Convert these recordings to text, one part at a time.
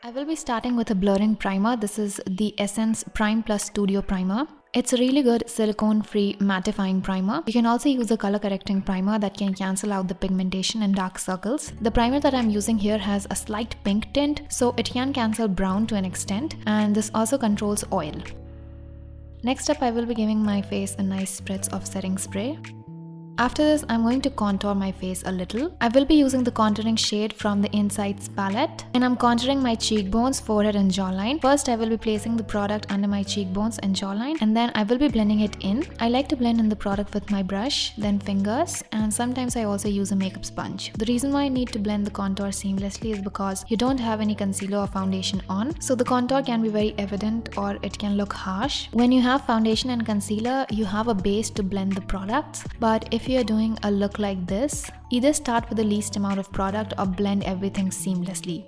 I will be starting with a blurring primer. This is the Essence Prime Plus Studio Primer. It's a really good silicone-free mattifying primer. You can also use a color correcting primer that can cancel out the pigmentation and dark circles. The primer that I'm using here has a slight pink tint, so it can cancel brown to an extent, and this also controls oil. Next up, I will be giving my face a nice spritz of setting spray. After this, I'm going to contour my face a little. I will be using the contouring shade from the Insights palette, and I'm contouring my cheekbones, forehead and jawline. First, I will be placing the product under my cheekbones and jawline, and then I will be blending it in. I like to blend in the product with my brush, then fingers, and sometimes I also use a makeup sponge. The reason why I need to blend the contour seamlessly is because you don't have any concealer or foundation on, so the contour can be very evident or it can look harsh. When you have foundation and concealer, you have a base to blend the products, but if you're doing a look like this, either start with the least amount of product or blend everything seamlessly.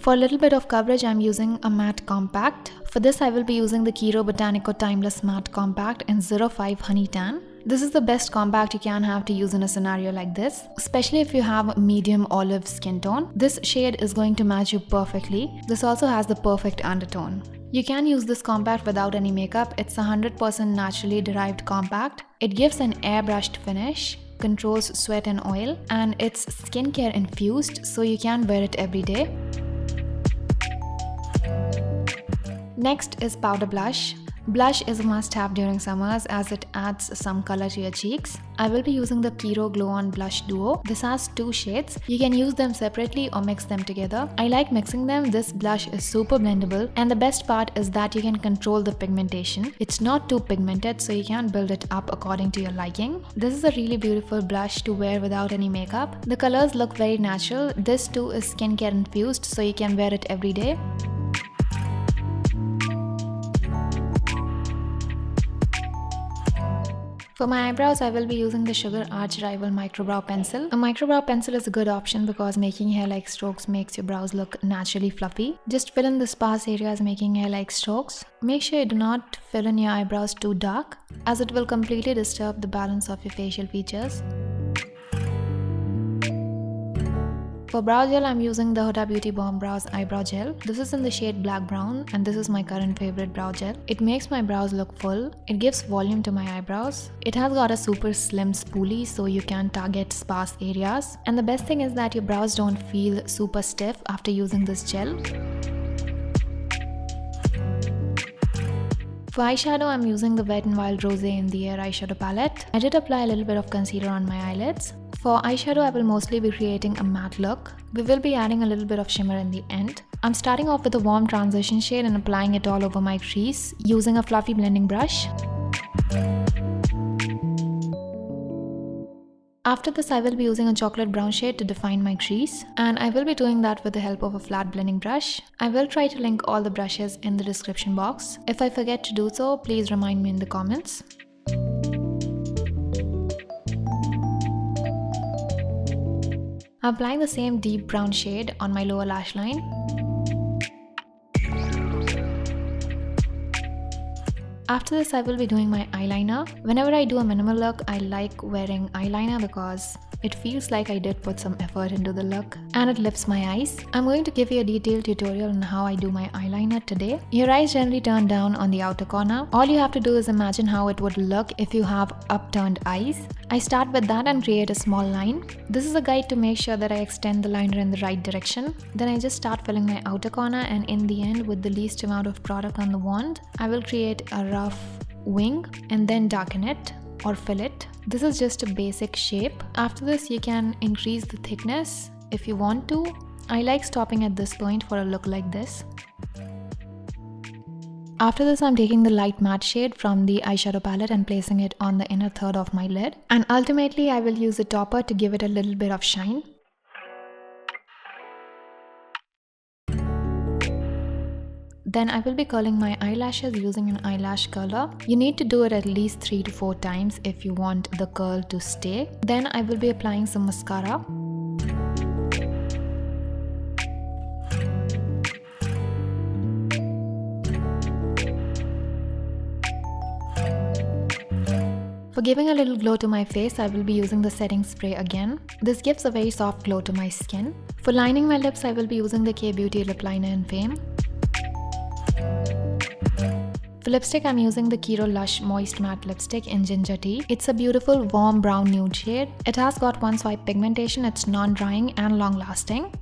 For a little bit of coverage, I'm using a matte compact. For this, I will be using the KIRO Botanico Timeless Matte Compact in 05 Honey Tan. This is the best compact you can have to use in a scenario like this, especially if you have medium olive skin tone. This shade is going to match you perfectly. This also has the perfect undertone. You can use this compact without any makeup. It's 100% naturally derived compact. It gives an airbrushed finish, controls sweat and oil, and it's skincare infused, so you can wear it every day. Next is powder blush. Blush is a must-have during summers as it adds some color to your cheeks. I will be using the KIRO Glow On Blush Duo. This has two shades. You can use them separately or mix them together. I like mixing them. This blush is super blendable, and the best part is that you can control the pigmentation. It's not too pigmented, so you can build it up according to your liking. This is a really beautiful blush to wear without any makeup. The colors look very natural. This too is skincare infused, so you can wear it every day. For my eyebrows, I will be using the Sugar Arch Rival Microbrow Pencil. A microbrow pencil is a good option because making hair-like strokes makes your brows look naturally fluffy. Just fill in the sparse areas making hair-like strokes. Make sure you do not fill in your eyebrows too dark, as it will completely disturb the balance of your facial features. For brow gel, I'm using the Huda Beauty Bomb Brows Eyebrow Gel. This is in the shade Black Brown, and this is my current favorite brow gel. It makes my brows look full. It gives volume to my eyebrows. It has got a super slim spoolie, so you can target sparse areas. And the best thing is that your brows don't feel super stiff after using this gel. For eyeshadow, I'm using the Wet n Wild Rosé in the Air eyeshadow palette. I did apply a little bit of concealer on my eyelids. For eyeshadow, I will mostly be creating a matte look. We will be adding a little bit of shimmer in the end. I'm starting off with a warm transition shade and applying it all over my crease using a fluffy blending brush. After this, I will be using a chocolate brown shade to define my crease, and I will be doing that with the help of a flat blending brush. I will try to link all the brushes in the description box. If I forget to do so, please remind me in the comments. I'm applying the same deep brown shade on my lower lash line. After this, I will be doing my eyeliner. Whenever I do a minimal look, I like wearing eyeliner because it feels like I did put some effort into the look and it lifts my eyes. I'm going to give you a detailed tutorial on how I do my eyeliner today. Your eyes generally turn down on the outer corner. All you have to do is imagine how it would look if you have upturned eyes. I start with that and create a small line. This is a guide to make sure that I extend the liner in the right direction. Then I just start filling my outer corner, and in the end, with the least amount of product on the wand, I will create a rough wing and then darken it or fill it. This is just a basic shape. After this, you can increase the thickness if you want to. I like stopping at this point for a look like this. After this, I'm taking the light matte shade from the eyeshadow palette and placing it on the inner third of my lid. And ultimately, I will use a topper to give it a little bit of shine. Then I will be curling my eyelashes using an eyelash curler. You need to do it at least 3 to 4 times if you want the curl to stay. Then I will be applying some mascara. For giving a little glow to my face, I will be using the setting spray again. This gives a very soft glow to my skin. For lining my lips, I will be using the K-Beauty lip liner in Fame. For lipstick, I'm using the KIRO Lush Moist Matte Lipstick in Ginger Tea. It's a beautiful warm brown nude shade. It has got one swipe pigmentation, it's non-drying and long-lasting.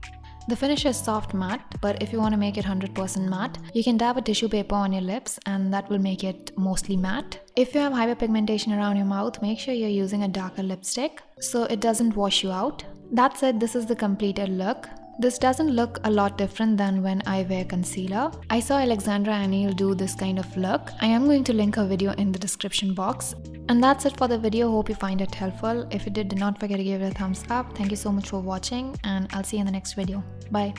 The finish is soft matte, but if you want to make it 100% matte, you can dab a tissue paper on your lips and that will make it mostly matte. If you have hyperpigmentation around your mouth, make sure you're using a darker lipstick so it doesn't wash you out. That said, this is the completed look. This doesn't look a lot different than when I wear concealer. I saw Alexandra Anil do this kind of look. I am going to link her video in the description box. And that's it for the video. Hope you find it helpful. If you did, do not forget to give it a thumbs up. Thank you so much for watching and I'll see you in the next video. Bye.